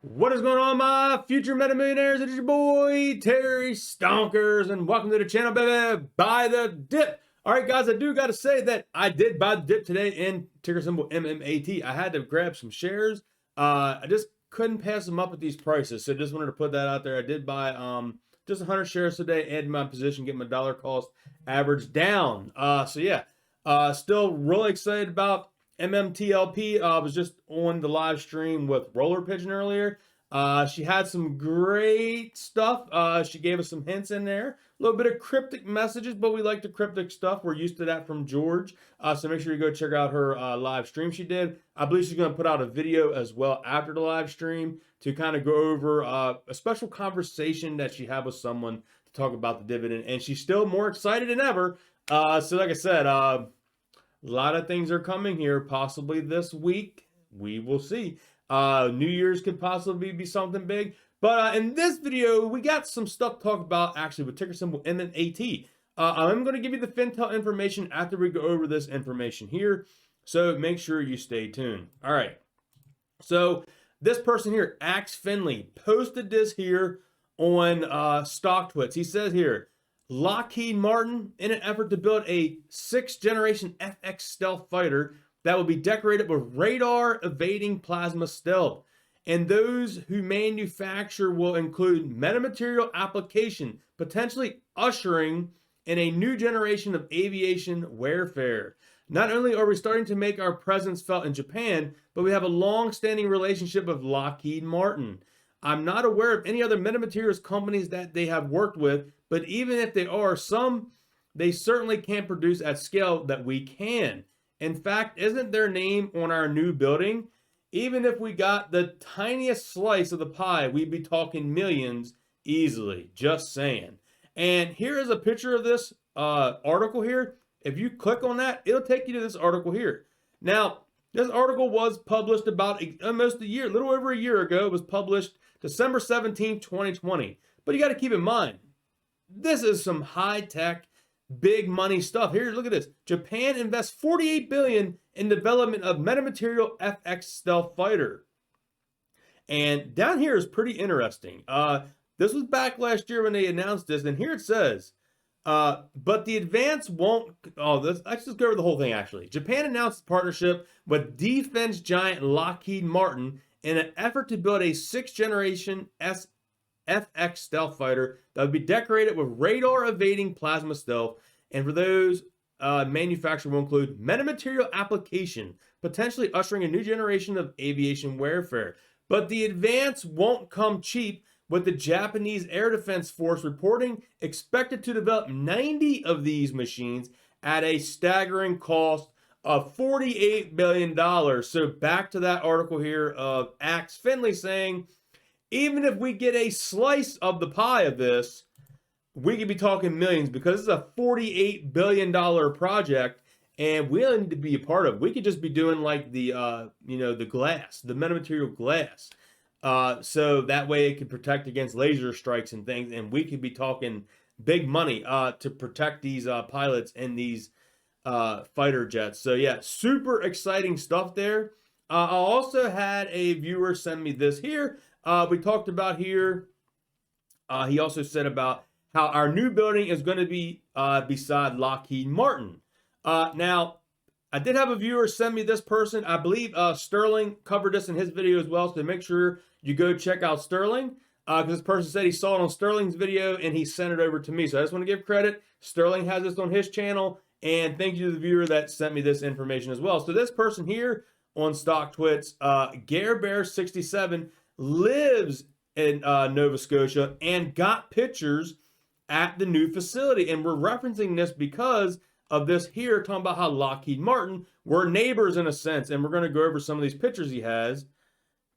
What is going on, my future meta millionaires? It is your boy Terry Stonkers, and welcome to the channel, baby. Buy the dip. All right, guys, I do got to say that I did buy the dip today in ticker symbol MMAT. I had to grab some shares. I just couldn't pass them up at these prices, so just wanted to put that out there. I did buy just 100 shares today, add my position, get my dollar cost average down. So yeah, still really excited about MMTLP. Was just on the live stream with Roller Pigeon earlier. She had some great stuff. She gave us some hints in there. A little bit of cryptic messages, but we like the cryptic stuff. We're used to that from George. So make sure you go check out her live stream she did. I believe she's going to put out a video as well after the live stream to kind of go over a special conversation that she had with someone to talk about the dividend. And she's still more excited than ever. So like I said, a lot of things are coming here, possibly this week. We will see. New Year's could possibly be something big. But in this video, we got some stuff to talk about actually with ticker symbol MMAT. I'm going to give you the Fintel information after we go over this information here. So make sure you stay tuned. All right. So this person here, Axe Finley, posted this here on Stock Twits. He says here, Lockheed Martin, in an effort to build a 6th generation FX stealth fighter that will be decorated with radar evading plasma stealth. And those who manufacture will include metamaterial application, potentially ushering in a new generation of aviation warfare. Not only are we starting to make our presence felt in Japan, but we have a long-standing relationship with Lockheed Martin. I'm not aware of any other metamaterials companies that they have worked with, but even if they are, some they certainly can't produce at scale that we can. In fact, isn't their name on our new building? Even if we got the tiniest slice of the pie, we'd be talking millions easily. Just saying. And here is a picture of this article here. If you click on that, it'll take you to this article here. Now, this article was published about almost a year, a little over a year ago. It was published December 17, 2020. But you got to keep in mind, this is some high-tech, big money stuff. Here, look at this. Japan invests $48 billion in development of metamaterial FX stealth fighter. And down here is pretty interesting. This was back last year when they announced this, and here it says, but the advance won't, let's just go over the whole thing actually. Japan announced a partnership with defense giant Lockheed Martin in an effort to build a 6th generation FX stealth fighter that would be decorated with radar evading plasma stealth. And for those, manufacturer will include metamaterial application, potentially ushering a new generation of aviation warfare. But the advance won't come cheap, with the Japanese Air Defense Force reporting expected to develop 90 of these machines at a staggering cost of $48 billion. So back to that article here of Axe Finley saying, even if we get a slice of the pie of this, we could be talking millions, because this is a $48 billion project, and we don't need to be a part of it. We could just be doing like the, the glass, the metamaterial glass. So that way it could protect against laser strikes and things, and we could be talking big money to protect these pilots and these fighter jets. So yeah, super exciting stuff there. I also had a viewer send me this here. We talked about here, he also said about how our new building is going to be beside Lockheed Martin. Now, I did have a viewer send me this person. I believe Sterling covered this in his video as well, so make sure you go check out Sterling, because this person said he saw it on Sterling's video and he sent it over to me. So I just want to give credit. Sterling has this on his channel, and thank you to the viewer that sent me this information as well. So this person here on Stock Twits, GareBear67, lives in Nova Scotia and got pictures at the new facility. And we're referencing this because of this here, talking about how Lockheed Martin, we're neighbors in a sense, and we're going to go over some of these pictures he has.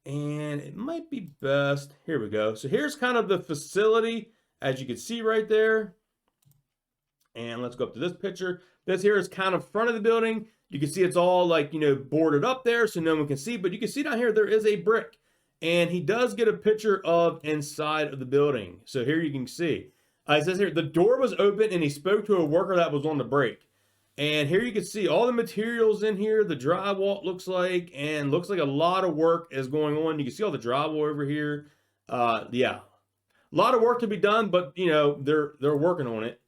And it might be best, here we go. So here's kind of the facility, as you can see right there. And let's go up to this picture. This here is kind of front of the building. You can see it's all like, boarded up there so no one can see, but you can see down here, there is a brick. And he does get a picture of inside of the building. So here you can see. It says here, the door was open and he spoke to a worker that was on the break. And here you can see all the materials in here, the drywall looks like, and looks like a lot of work is going on. You can see all the drywall over here. Yeah, a lot of work to be done, but you know, they're working on it.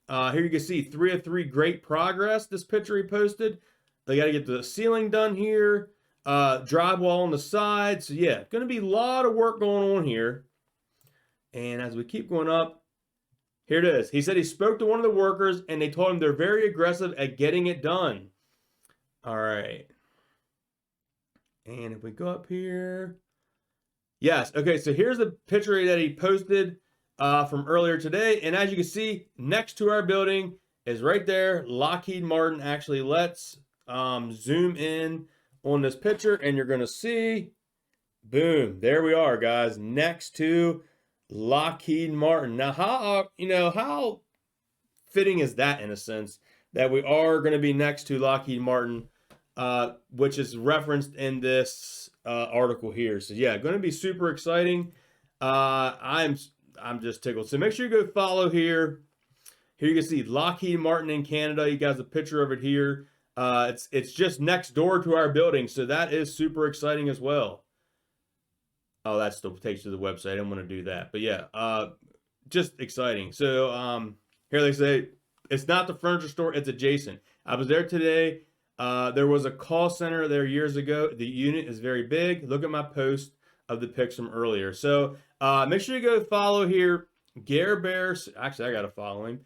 Here you can see 3 of 3 great progress, this picture he posted. They got to get the ceiling done here, drywall on the side. So yeah, going to be a lot of work going on here. And as we keep going up, here it is. He said he spoke to one of the workers and they told him they're very aggressive at getting it done. All right. And if we go up here. Yes. Okay. So here's the picture that he posted from earlier today. And as you can see, next to our building is right there. Lockheed Martin. Actually, let's zoom in on this picture and you're going to see, boom, there we are, guys, next to Lockheed Martin. Now, how fitting is that in a sense that we are going to be next to Lockheed Martin, which is referenced in this article here. So yeah, going to be super exciting. I'm just tickled. So make sure you go follow here. Here you can see Lockheed Martin in Canada. You guys, a picture of it here. It's just next door to our building, so that is super exciting as well. Oh, that still takes you to the website. I didn't want to do that. But yeah, just exciting. So here they say, it's not the furniture store, it's adjacent. I was there today. There was a call center there years ago. The unit is very big. Look at my post of the pics from earlier. So make sure you go follow here, Gare Bear. Actually, I got to follow him.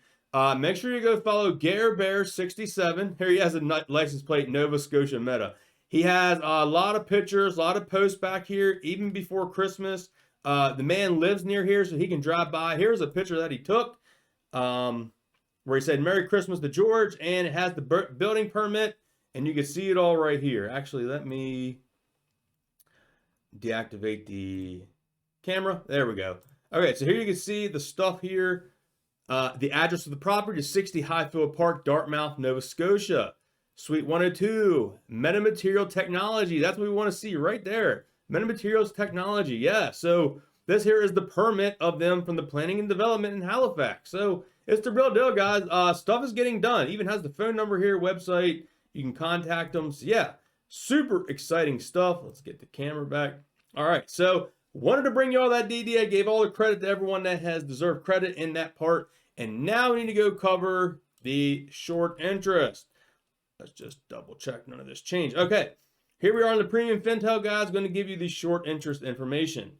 Make sure you go follow Gare Bear 67. Here he has a license plate, Nova Scotia Meta. He has a lot of pictures, a lot of posts back here, even before Christmas. The man lives near here, so he can drive by. Here's a picture that he took where he said, "Merry Christmas to George," and it has the building permit, and you can see it all right here. Actually, let me deactivate the camera. There we go. Okay, so here you can see the stuff here. The address of the property is 60 Highfield Park, Dartmouth, Nova Scotia. Suite 102, Metamaterial Technology. That's what we want to see right there. Metamaterials Technology, yeah. So this here is the permit of them from the Planning and Development in Halifax. So it's the real deal, guys. Stuff is getting done. Even has the phone number here, website. You can contact them. So yeah, super exciting stuff. Let's get the camera back. All right, so wanted to bring you all that DD. I gave all the credit to everyone that has deserved credit in that part. And now we need to go cover the short interest. Let's just double check none of this changed. Okay, here we are on the premium Fintel, guys. Going to give you the short interest information.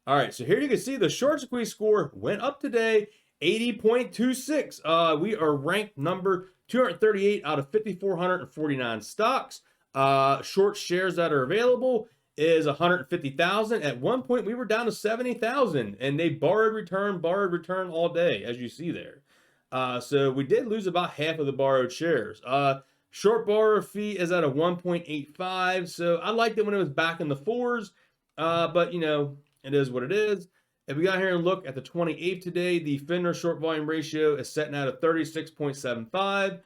All right, so here you can see the short squeeze score went up today, 80.26. We are ranked number 238 out of 5,449 stocks. Short shares that are available is 150,000. At one point, we were down to 70,000, and they borrowed return all day, as you see there. So we did lose about half of the borrowed shares. Short borrower fee is at a 1.85. So I liked it when it was back in the 4s, but you know, it is what it is. If we got here and look at the 28th today, the Finner short volume ratio is setting out at 36.75.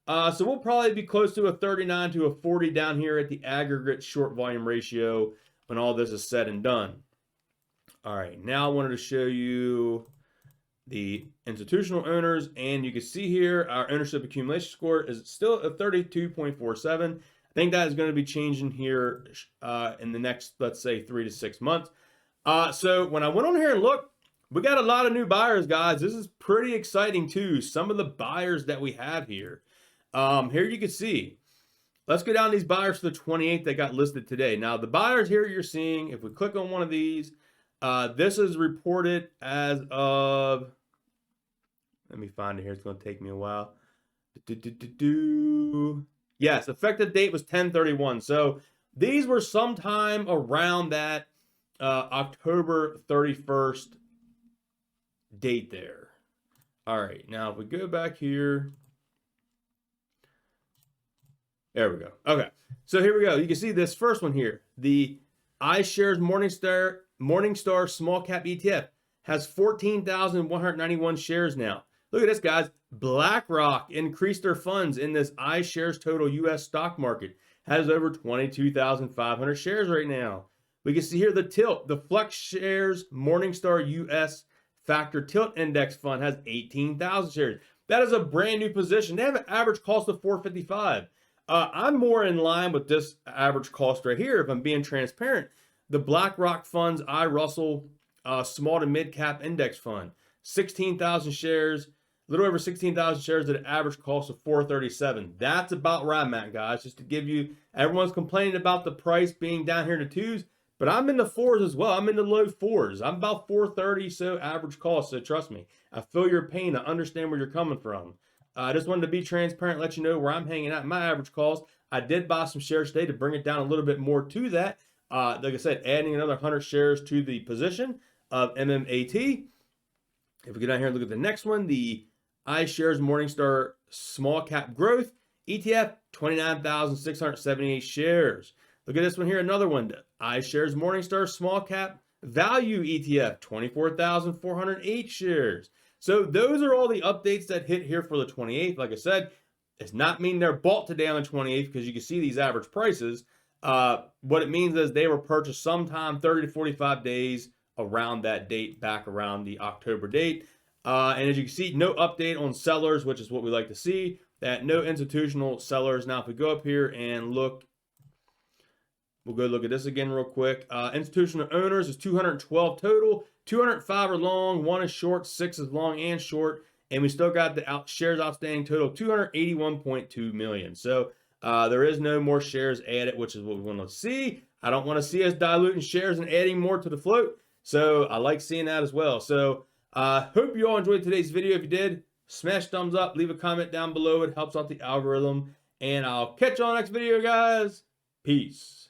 So we'll probably be close to a 39 to a 40 down here at the aggregate short volume ratio when all this is said and done. All right, now I wanted to show you the institutional owners, and you can see here our ownership accumulation score is still at 32.47. I think that is going to be changing here in the next, let's say, 3 to 6 months. So when I went on here and looked, we got a lot of new buyers, guys. This is pretty exciting too. Some of the buyers that we have here. Here you can see, let's go down these buyers for the 28th that got listed today. Now the buyers here you're seeing, if we click on one of these, this is reported as of, let me find it here. It's going to take me a while. Yes, effective date was 10/31. So these were sometime around that October 31st date there. All right, now if we go back here, there we go. Okay, so here we go. You can see this first one here. The iShares Morningstar Small Cap ETF has 14,191 shares now. Look at this, guys. BlackRock increased their funds in this iShares Total U.S. stock market. Has over 22,500 shares right now. We can see here the tilt. The Flex Shares Morningstar U.S. Factor Tilt Index Fund has 18,000 shares. That is a brand new position. They have an average cost of 455. I'm more in line with this average cost right here, if I'm being transparent. The BlackRock Fund's Russell Small to Mid Cap Index Fund, 16,000 shares, a little over 16,000 shares at an average cost of 437. That's about where I'm at, guys. Just to give you, everyone's complaining about the price being down here in the twos, but I'm in the fours as well. I'm in the low fours. I'm about 430, so average cost. So trust me, I feel your pain. I understand where you're coming from. I just wanted to be transparent, let you know where I'm hanging out. My average cost. I did buy some shares today to bring it down a little bit more to that. Like I said, adding another 100 shares to the position of MMAT. If we go down here and look at the next one, the iShares Morningstar Small Cap Growth ETF, 29,678 shares. Look at this one here, another one, the iShares Morningstar Small Cap Value ETF, 24,408 shares. So those are all the updates that hit here for the 28th. Like I said, it's not mean they're bought today on the 28th because you can see these average prices. What it means is they were purchased sometime 30 to 45 days around that date, back around the October date. And as you can see, no update on sellers, which is what we like to see, that no institutional sellers. Now, if we go up here and look, we'll go look at this again real quick. Institutional owners is 212 total. 205 are long, 1 is short, 6 is long and short. And we still got the shares outstanding total 281.2 million. So there is no more shares added, which is what we want to see. I don't want to see us diluting shares and adding more to the float. So I like seeing that as well. So hope you all enjoyed today's video. If you did, smash thumbs up, leave a comment down below. It helps out the algorithm. And I'll catch you on the next video, guys. Peace.